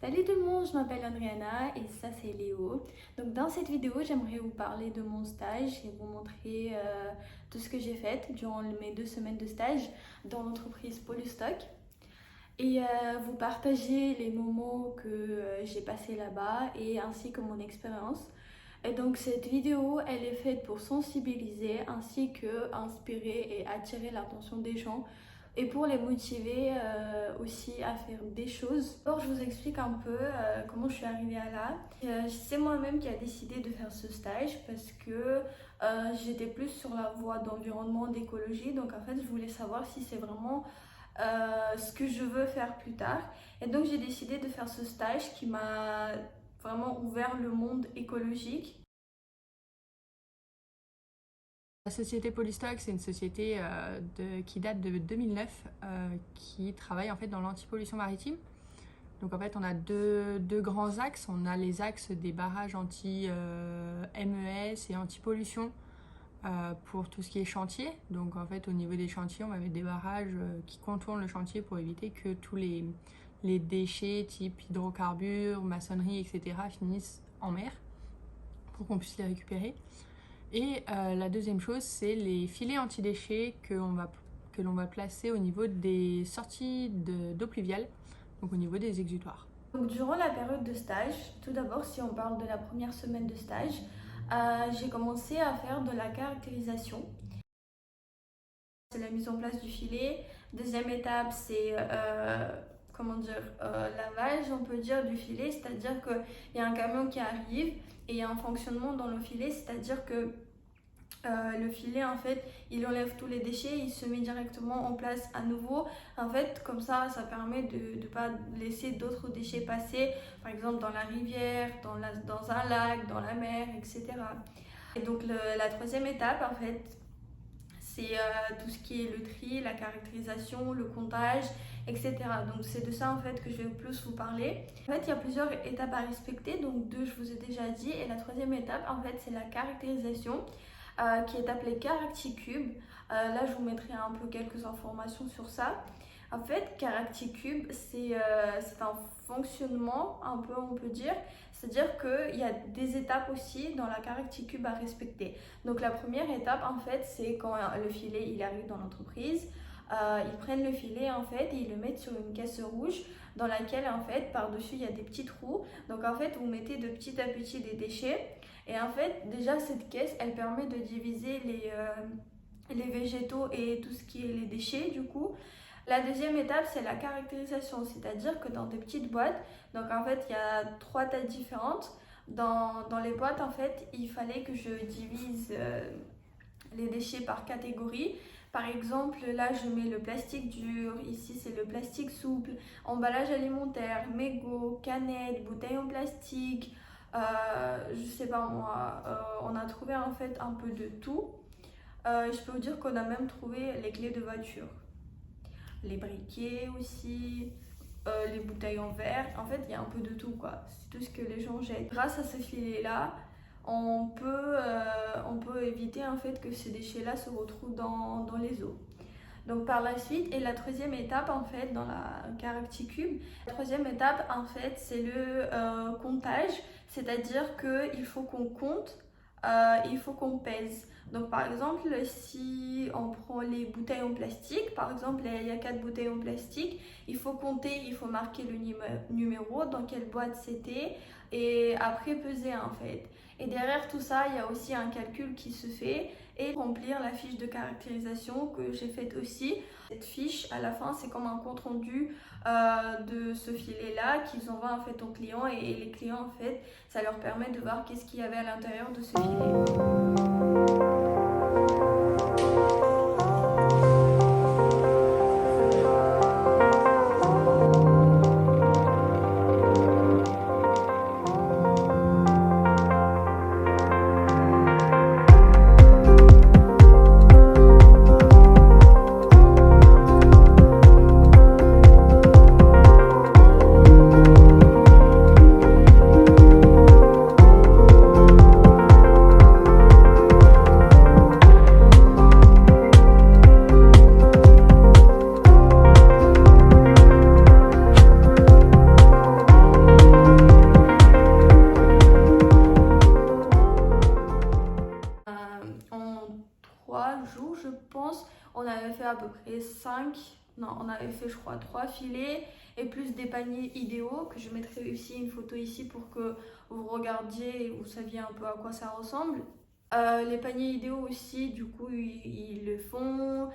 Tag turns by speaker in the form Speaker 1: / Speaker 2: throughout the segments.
Speaker 1: Salut tout le monde, je m'appelle Andriana et ça c'est Léo. Donc dans cette vidéo, j'aimerais vous parler de mon stage et vous montrer tout ce que j'ai fait durant mes 2 semaines de stage dans l'entreprise Polystock et vous partager les moments que j'ai passés là-bas et ainsi que mon expérience. Et donc cette vidéo, elle est faite pour sensibiliser ainsi que inspirer et attirer l'attention des gens et pour les motiver aussi à faire des choses. Alors je vous explique un peu comment je suis arrivée à là. C'est moi-même qui a décidé de faire ce stage parce que j'étais plus sur la voie d'environnement, d'écologie. Donc en fait je voulais savoir si c'est vraiment ce que je veux faire plus tard. Et donc j'ai décidé de faire ce stage qui m'a vraiment ouvert le monde écologique.
Speaker 2: La société Polystock, c'est une société qui date de 2009, qui travaille en fait dans l'antipollution maritime. Donc en fait, on a deux grands axes. On a les axes des barrages anti-MES et anti-pollution pour tout ce qui est chantier. Donc en fait, au niveau des chantiers, on va mettre des barrages qui contournent le chantier pour éviter que tous les déchets type hydrocarbures, maçonnerie, etc. finissent en mer pour qu'on puisse les récupérer. Et la deuxième chose, c'est les filets anti-déchets que l'on va placer au niveau des sorties d'eau pluviale, donc au niveau des exutoires.
Speaker 1: Donc, durant la période de stage, tout d'abord si on parle de la première semaine de stage, j'ai commencé à faire de la caractérisation. C'est la mise en place du filet. Deuxième étape, c'est lavage, on peut dire, du filet, c'est-à-dire qu'il y a un camion qui arrive et il y a un fonctionnement dans le filet, c'est-à-dire que le filet en fait il enlève tous les déchets, il se met directement en place à nouveau. En fait comme ça permet de ne pas laisser d'autres déchets passer, par exemple dans la rivière, dans un lac, dans la mer, etc. Et donc la troisième étape en fait c'est tout ce qui est le tri, la caractérisation, le comptage, etc. Donc c'est de ça en fait que je vais plus vous parler. En fait il y a plusieurs étapes à respecter, donc 2 je vous ai déjà dit, et la troisième étape en fait c'est la caractérisation qui est appelée Caracticube. Là je vous mettrai un peu quelques informations sur ça. En fait Caracticube c'est un fonctionnement un peu, on peut dire, c'est-à-dire qu'il y a des étapes aussi dans la Caracticube à respecter. Donc la première étape en fait c'est quand le filet il arrive dans l'entreprise. Ils prennent le filet en fait et ils le mettent sur une caisse rouge dans laquelle en fait par dessus il y a des petits trous. Donc en fait vous mettez de petit à petit des déchets et en fait déjà cette caisse elle permet de diviser les végétaux et tout ce qui est les déchets du coup. La deuxième étape c'est la caractérisation, c'est-à-dire que dans des petites boîtes, donc en fait il y a 3 tailles différentes. Dans les boîtes en fait il fallait que je divise les déchets par catégorie. Par exemple, là je mets le plastique dur, ici c'est le plastique souple, emballage alimentaire, mégots, canettes, bouteilles en plastique, je sais pas moi, on a trouvé en fait un peu de tout. Je peux vous dire qu'on a même trouvé les clés de voiture, les briquets aussi, les bouteilles en verre, en fait il y a un peu de tout quoi, c'est tout ce que les gens jettent. Grâce à ce filet là, on peut éviter en fait que ces déchets-là se retrouvent dans les eaux. Donc par la suite, et la troisième étape en fait dans la Caracticube, la troisième étape en fait c'est le comptage, c'est-à-dire qu'il faut qu'on compte, il faut qu'on pèse. Donc par exemple si on prend les bouteilles en plastique, par exemple il y a 4 bouteilles en plastique, il faut compter, il faut marquer le numéro, dans quelle boîte c'était et après peser en fait. Et derrière tout ça il y a aussi un calcul qui se fait et remplir la fiche de caractérisation que j'ai faite aussi. Cette fiche à la fin c'est comme un compte rendu de ce filet là qu'ils envoient en fait aux clients et les clients en fait ça leur permet de voir qu'est-ce qu'il y avait à l'intérieur de ce filet. avait fait à peu près 5, non, on avait fait je crois 3 filets et plus des paniers idéaux que je mettrai aussi une photo ici pour que vous regardiez et vous saviez un peu à quoi ça ressemble. Les paniers idéaux aussi, du coup, ils le font.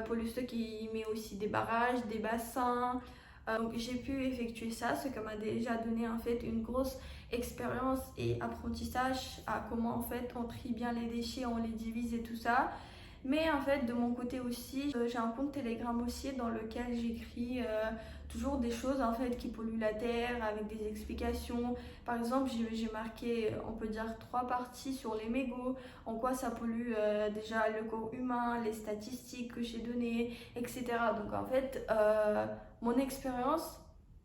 Speaker 1: Polystock, il met aussi des barrages, des bassins. Donc j'ai pu effectuer ça, ce qui m'a déjà donné en fait une grosse expérience et apprentissage à comment en fait on trie bien les déchets, on les divise et tout ça. Mais en fait, de mon côté aussi, j'ai un compte Telegram aussi dans lequel j'écris toujours des choses en fait qui polluent la terre avec des explications. Par exemple, j'ai marqué, on peut dire 3 parties sur les mégots, en quoi ça pollue déjà le corps humain, les statistiques que j'ai données, etc. Donc en fait, mon expérience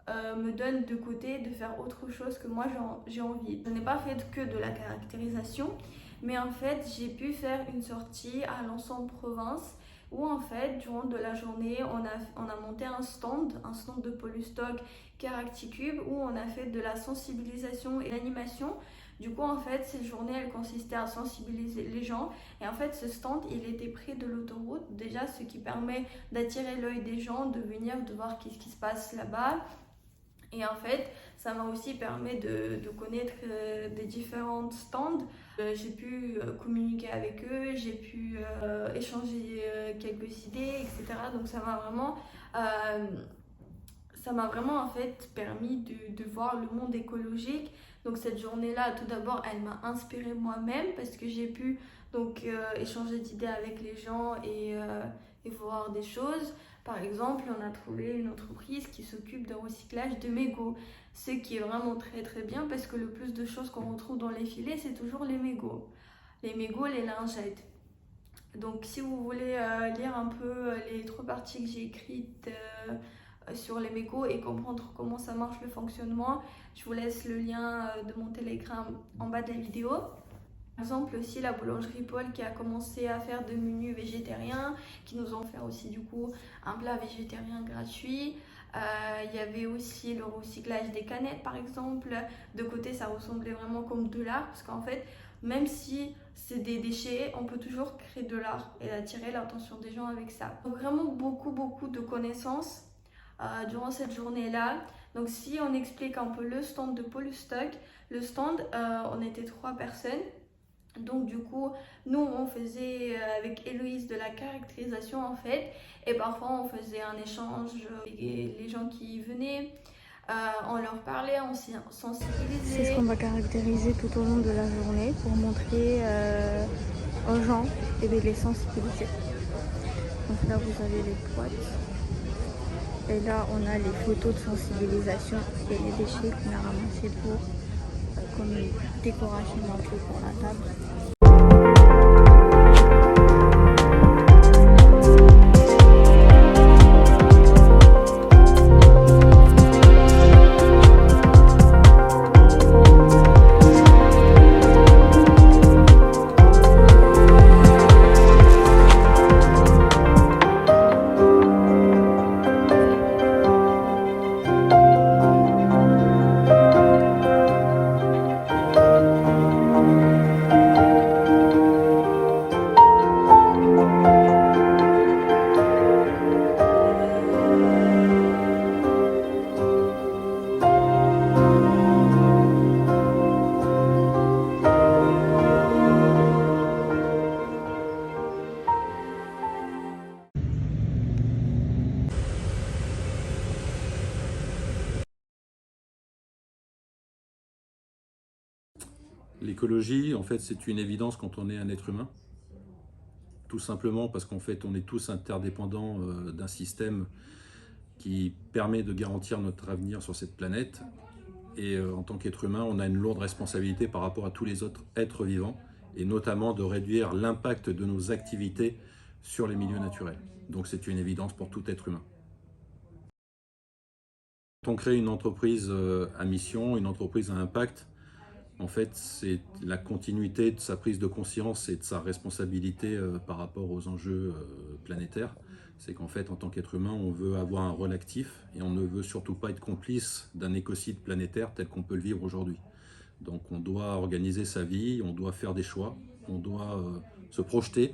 Speaker 1: me donne de côté de faire autre chose que moi j'ai envie. Je n'ai pas fait que de la caractérisation, mais en fait j'ai pu faire une sortie à l'ensemble province où en fait durant de la journée on a monté un stand de Polystock Caracticube où on a fait de la sensibilisation et l'animation. Du coup en fait cette journée elle consistait à sensibiliser les gens et en fait ce stand il était près de l'autoroute déjà, ce qui permet d'attirer l'œil des gens, de venir, de voir qu'est-ce qui se passe là-bas. Et en fait, ça m'a aussi permis de connaître des différents stands. J'ai pu communiquer avec eux, j'ai pu échanger quelques idées, etc. Donc ça m'a vraiment en fait permis de voir le monde écologique. Donc cette journée-là, tout d'abord, elle m'a inspirée moi-même parce que j'ai pu donc échanger d'idées avec les gens et voir des choses. Par exemple, on a trouvé une entreprise qui s'occupe de recyclage de mégots, ce qui est vraiment très très bien parce que le plus de choses qu'on retrouve dans les filets, c'est toujours les mégots. Les mégots, les lingettes. Donc si vous voulez lire un peu les 3 parties que j'ai écrites sur les mégots et comprendre comment ça marche le fonctionnement, je vous laisse le lien de mon Telegram en bas de la vidéo. Par exemple aussi la boulangerie Paul qui a commencé à faire de menus végétariens, qui nous ont fait aussi du coup un plat végétarien gratuit. Il y avait aussi le recyclage des canettes par exemple. De côté ça ressemblait vraiment comme de l'art parce qu'en fait même si c'est des déchets, on peut toujours créer de l'art et attirer l'attention des gens avec ça. Donc vraiment beaucoup de connaissances durant cette journée-là. Donc si on explique un peu le stand de Polystock, le stand on était 3 personnes. Donc du coup, nous on faisait avec Héloïse de la caractérisation en fait, et parfois on faisait un échange avec les gens qui venaient, on leur parlait, on sensibilisait. C'est ce qu'on va caractériser tout au long de la journée pour montrer aux gens et les sensibiliser. Donc là vous avez les boîtes, et là on a les photos de sensibilisation et les déchets qu'on a ramassés pour comme une décoration d'un peu pour la table.
Speaker 3: L'écologie, en fait, c'est une évidence quand on est un être humain. Tout simplement parce qu'en fait, on est tous interdépendants d'un système qui permet de garantir notre avenir sur cette planète. Et en tant qu'être humain, on a une lourde responsabilité par rapport à tous les autres êtres vivants, et notamment de réduire l'impact de nos activités sur les milieux naturels. Donc c'est une évidence pour tout être humain. Quand on crée une entreprise à mission, une entreprise à impact, en fait, c'est la continuité de sa prise de conscience et de sa responsabilité par rapport aux enjeux planétaires. C'est qu'en fait, en tant qu'être humain, on veut avoir un rôle actif et on ne veut surtout pas être complice d'un écocide planétaire tel qu'on peut le vivre aujourd'hui. Donc on doit organiser sa vie, on doit faire des choix, on doit se projeter,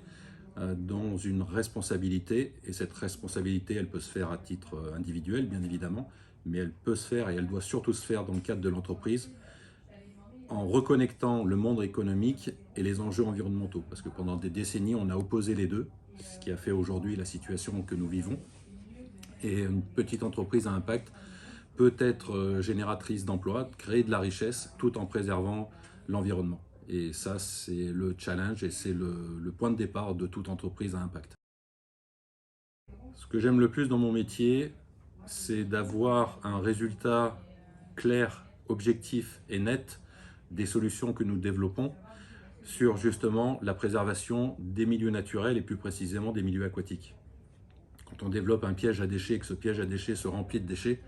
Speaker 3: dans une responsabilité, et cette responsabilité, elle peut se faire à titre individuel, bien évidemment, mais elle peut se faire et elle doit surtout se faire dans le cadre de l'entreprise, en reconnectant le monde économique et les enjeux environnementaux. Parce que pendant des décennies, on a opposé les deux, ce qui a fait aujourd'hui la situation que nous vivons. Et une petite entreprise à impact peut être génératrice d'emplois, créer de la richesse, tout en préservant l'environnement. Et ça, c'est le challenge et c'est le point de départ de toute entreprise à impact. Ce que j'aime le plus dans mon métier, c'est d'avoir un résultat clair, objectif et net des solutions que nous développons sur justement la préservation des milieux naturels et plus précisément des milieux aquatiques. Quand on développe un piège à déchets et que ce piège à déchets se remplit de déchets,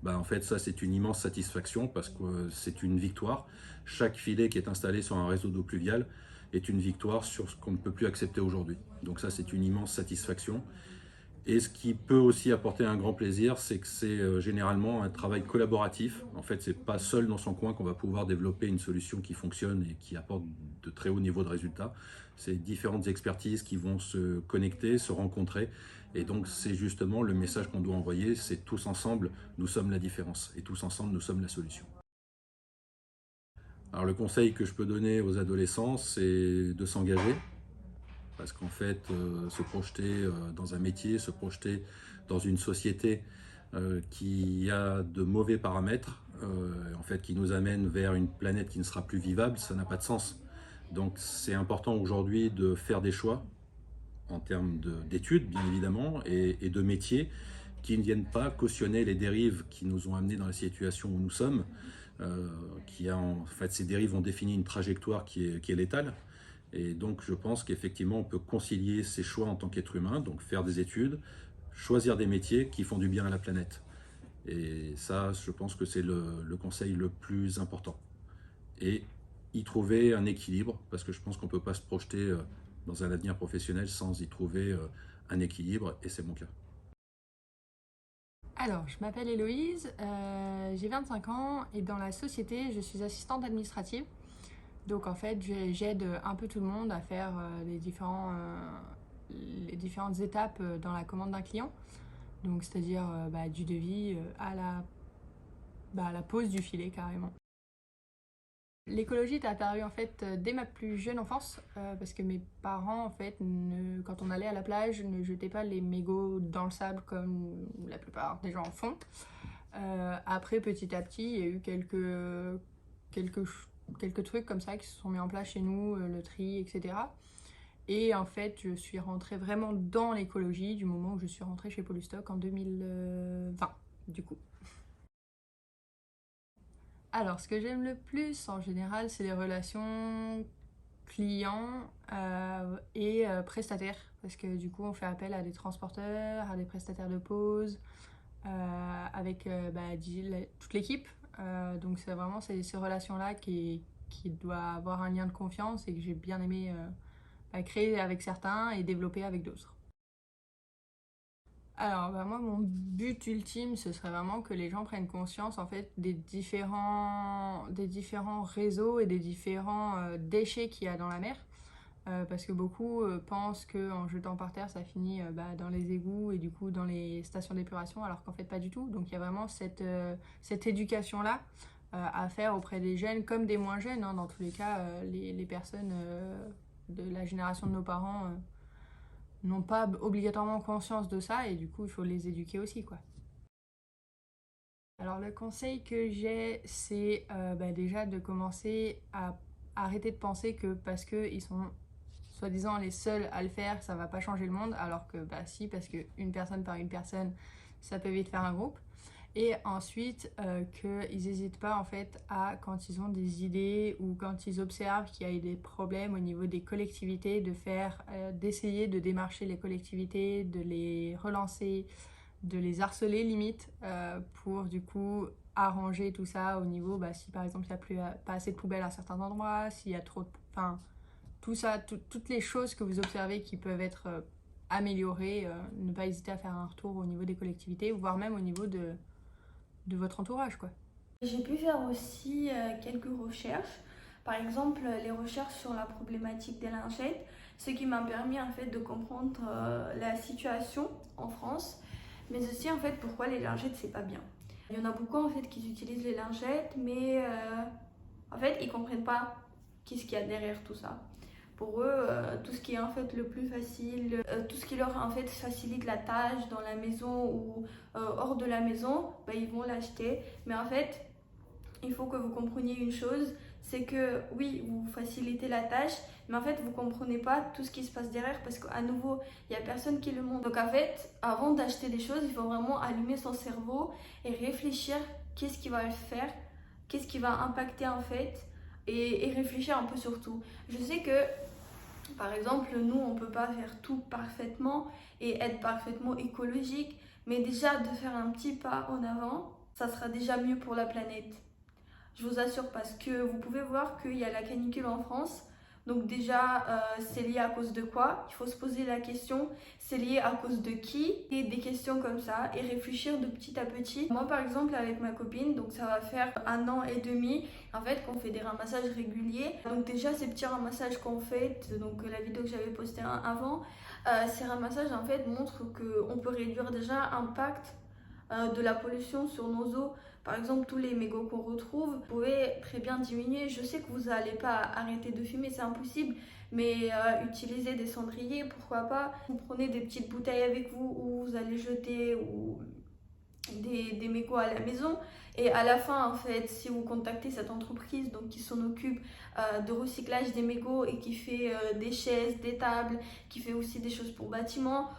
Speaker 3: en fait ça c'est une immense satisfaction parce que c'est une victoire. Chaque filet qui est installé sur un réseau d'eau pluviale est une victoire sur ce qu'on ne peut plus accepter aujourd'hui. Donc ça c'est une immense satisfaction. Et ce qui peut aussi apporter un grand plaisir, c'est que c'est généralement un travail collaboratif. En fait, c'est pas seul dans son coin qu'on va pouvoir développer une solution qui fonctionne et qui apporte de très hauts niveaux de résultats. C'est différentes expertises qui vont se connecter, se rencontrer. Et donc, c'est justement le message qu'on doit envoyer, c'est tous ensemble, nous sommes la différence. Et tous ensemble, nous sommes la solution. Alors, le conseil que je peux donner aux adolescents, c'est de s'engager. Parce qu'en fait, se projeter dans un métier, se projeter dans une société qui a de mauvais paramètres, en fait, qui nous amène vers une planète qui ne sera plus vivable, ça n'a pas de sens. Donc c'est important aujourd'hui de faire des choix en termes d'études, bien évidemment, et de métiers qui ne viennent pas cautionner les dérives qui nous ont amenés dans la situation où nous sommes. En fait, ces dérives ont défini une trajectoire qui est létale. Et donc je pense qu'effectivement on peut concilier ces choix en tant qu'être humain, donc faire des études, choisir des métiers qui font du bien à la planète. Et ça, je pense que c'est le conseil le plus important. Et y trouver un équilibre, parce que je pense qu'on ne peut pas se projeter dans un avenir professionnel sans y trouver un équilibre, et c'est mon cas.
Speaker 2: Alors, je m'appelle Héloïse, j'ai 25 ans et dans la société, je suis assistante administrative. Donc en fait, j'aide un peu tout le monde à faire les différentes étapes dans la commande d'un client. Donc c'est-à-dire du devis à la pose du filet carrément. L'écologie est apparue en fait dès ma plus jeune enfance parce que mes parents en fait quand on allait à la plage ne jetaient pas les mégots dans le sable comme la plupart des gens en font. Après petit à petit il y a eu quelques trucs comme ça qui se sont mis en place chez nous, le tri, etc. Et en fait, je suis rentrée vraiment dans l'écologie du moment où je suis rentrée chez Polystock en 2020, du coup. Alors, ce que j'aime le plus en général, c'est les relations clients et prestataires. Parce que du coup, on fait appel à des transporteurs, à des prestataires de pause, avec toute l'équipe. Donc c'est vraiment ces relations-là qui doivent avoir un lien de confiance et que j'ai bien aimé créer avec certains et développer avec d'autres. Alors moi mon but ultime ce serait vraiment que les gens prennent conscience en fait des différents réseaux et des différents déchets qu'il y a dans la mer. Parce que beaucoup pensent qu'en jetant par terre ça finit dans les égouts et du coup dans les stations d'épuration alors qu'en fait pas du tout. Donc il y a vraiment cette éducation là à faire auprès des jeunes comme des moins jeunes, hein. Dans tous les cas les personnes de la génération de nos parents n'ont pas obligatoirement conscience de ça et du coup il faut les éduquer aussi quoi. Alors le conseil que j'ai c'est déjà de commencer à arrêter de penser que parce qu'ils sont soi-disant les seuls à le faire, ça va pas changer le monde, alors que si, parce qu'une personne par une personne, ça peut vite faire un groupe. Et ensuite, qu'ils n'hésitent pas en fait à, quand ils ont des idées ou quand ils observent qu'il y a des problèmes au niveau des collectivités, d'essayer de démarcher les collectivités, de les relancer, de les harceler limite, pour du coup arranger tout ça au niveau, si par exemple il n'y a pas assez de poubelles à certains endroits, s'il y a trop de... tout ça, toutes les choses que vous observez qui peuvent être améliorées, ne pas hésiter à faire un retour au niveau des collectivités, voire même au niveau de votre entourage, quoi.
Speaker 1: J'ai pu faire aussi quelques recherches. Par exemple, les recherches sur la problématique des lingettes. ce qui m'a permis en fait de comprendre la situation en France, mais aussi en fait pourquoi les lingettes c'est pas bien. Il y en a beaucoup en fait qui utilisent les lingettes, mais en fait ils comprennent pas qu'est-ce qu'il y a derrière tout ça. Pour eux, tout ce qui est en fait le plus facile, tout ce qui leur en fait facilite la tâche dans la maison ou hors de la maison, bah, ils vont l'acheter. Mais en fait, il faut que vous compreniez une chose, c'est que oui, vous facilitez la tâche, mais en fait, vous comprenez pas tout ce qui se passe derrière parce qu'à nouveau, il n'y a personne qui le montre. Donc en fait, avant d'acheter des choses, il faut vraiment allumer son cerveau et réfléchir qu'est-ce qui va le faire, qu'est-ce qui va impacter en fait, et réfléchir un peu sur tout. Je sais que par exemple, nous, on ne peut pas faire tout parfaitement et être parfaitement écologique, mais déjà de faire un petit pas en avant, ça sera déjà mieux pour la planète. Je vous assure, parce que vous pouvez voir qu'il y a la canicule en France. Donc déjà, c'est lié à cause de quoi? Il faut se poser la question, c'est lié à cause de qui? Et des questions comme ça, et réfléchir de petit à petit. Moi par exemple, avec ma copine, donc ça va faire 1 an et demi, en fait, qu'on fait des ramassages réguliers. Donc déjà, ces petits ramassages qu'on fait, donc la vidéo que j'avais postée avant, ces ramassages en fait montrent qu'on peut réduire déjà l'impact de la pollution sur nos eaux. Par exemple, tous les mégots qu'on retrouve, vous pouvez très bien diminuer. Je sais que vous n'allez pas arrêter de fumer, c'est impossible, mais utilisez des cendriers, pourquoi pas. Vous prenez des petites bouteilles avec vous où vous allez jeter ou des mégots à la maison. Et à la fin, en fait, si vous contactez cette entreprise donc, qui s'en occupe de recyclage des mégots et qui fait des chaises, des tables, qui fait aussi des choses pour bâtiments,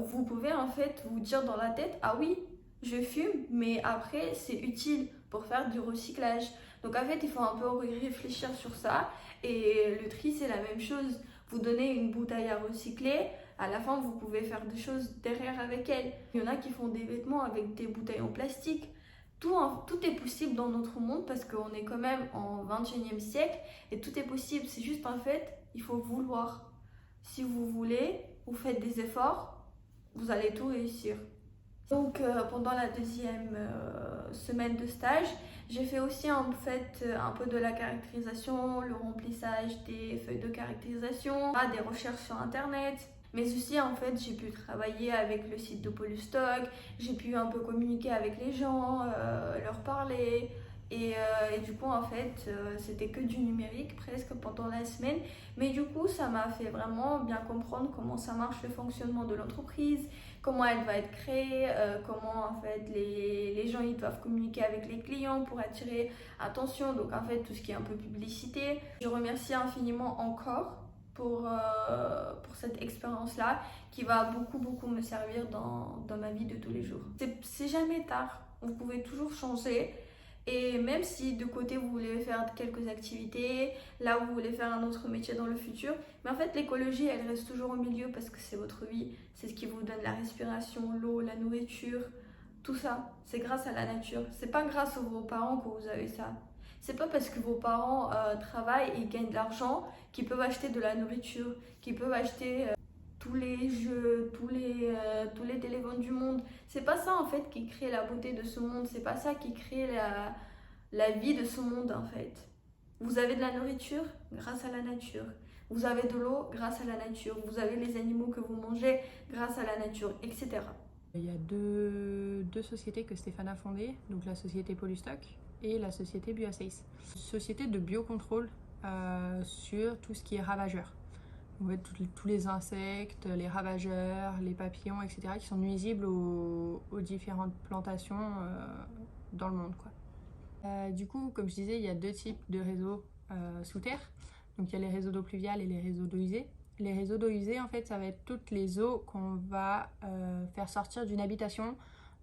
Speaker 1: vous pouvez en fait vous dire dans la tête, ah oui, je fume, mais après c'est utile pour faire du recyclage. Donc en fait, il faut un peu réfléchir sur ça. Et le tri, c'est la même chose. Vous donnez une bouteille à recycler, à la fin, vous pouvez faire des choses derrière avec elle. Il y en a qui font des vêtements avec des bouteilles en plastique. Tout est possible dans notre monde parce qu'on est quand même en 21e siècle et tout est possible. C'est juste en fait, il faut vouloir. Si vous voulez, vous faites des efforts, vous allez tout réussir. Donc pendant la 2e semaine de stage, j'ai fait aussi en fait un peu de la caractérisation, le remplissage des feuilles de caractérisation, des recherches sur internet. Mais aussi en fait j'ai pu travailler avec le site de Polystock, j'ai pu un peu communiquer avec les gens, leur parler. Et du coup en fait c'était que du numérique presque pendant la semaine, mais du coup ça m'a fait vraiment bien comprendre comment ça marche le fonctionnement de l'entreprise, comment elle va être créée, comment en fait les gens ils doivent communiquer avec les clients pour attirer attention, donc en fait tout ce qui est un peu publicité. Je remercie infiniment encore pour cette expérience-là qui va beaucoup me servir dans ma vie de tous les jours. C'est jamais tard, vous pouvez toujours changer. Et même si de côté vous voulez faire quelques activités, là vous voulez faire un autre métier dans le futur, mais en fait l'écologie elle reste toujours au milieu parce que c'est votre vie, c'est ce qui vous donne la respiration, l'eau, la nourriture, tout ça, c'est grâce à la nature. C'est pas grâce à vos parents que vous avez ça. C'est pas parce que vos parents travaillent et gagnent de l'argent qu'ils peuvent acheter de la nourriture, qu'ils peuvent acheter tous les jeux, tous les téléphones du monde. C'est pas ça en fait qui crée la beauté de ce monde, c'est pas ça qui crée la vie de ce monde en fait. Vous avez de la nourriture grâce à la nature. Vous avez de l'eau grâce à la nature. Vous avez les animaux que vous mangez grâce à la nature, etc.
Speaker 2: Il y a deux sociétés que Stéphane a fondées, donc la société Polystock et la société Bioaceis. Société de biocontrôle sur tout ce qui est ravageur. En fait, tous les insectes, les ravageurs, les papillons, etc. qui sont nuisibles aux différentes plantations dans le monde, quoi. Du coup, comme je disais, il y a 2 types de réseaux sous terre. Donc il y a les réseaux d'eau pluviale et les réseaux d'eau usée. Les réseaux d'eau usée, en fait, ça va être toutes les eaux qu'on va faire sortir d'une habitation,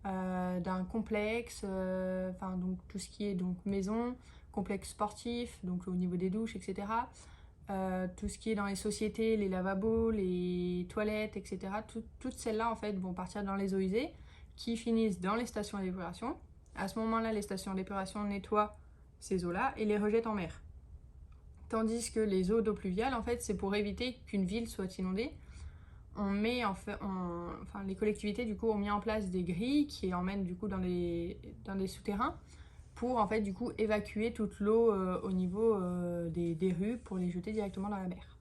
Speaker 2: d'un complexe, donc tout ce qui est donc maison, complexe sportif, donc au niveau des douches, etc. Tout ce qui est dans les sociétés, les lavabos, les toilettes, etc. Toutes celles-là en fait vont partir dans les eaux usées qui finissent dans les stations d'épuration. À ce moment-là, les stations d'épuration nettoient ces eaux-là et les rejettent en mer. Tandis que les eaux d'eau pluviale, en fait, c'est pour éviter qu'une ville soit inondée. Les collectivités du coup ont mis en place des grilles qui emmènent du coup dans des souterrains pour en fait du coup évacuer toute l'eau au niveau des rues pour les jeter directement dans la mer.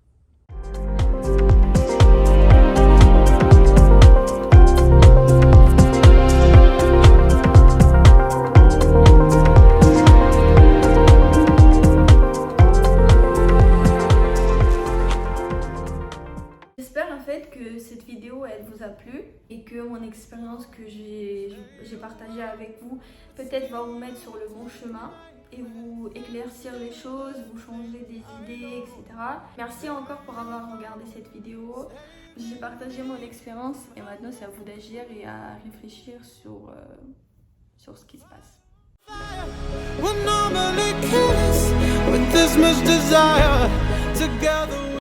Speaker 1: expérience que j'ai partagée avec vous peut-être va vous mettre sur le bon chemin et vous éclaircir les choses, vous changer des idées, etc. Merci encore pour avoir regardé cette vidéo. J'ai partagé mon expérience et maintenant c'est à vous d'agir et à réfléchir sur ce qui se passe.
Speaker 4: We're normally killers with this much desire together.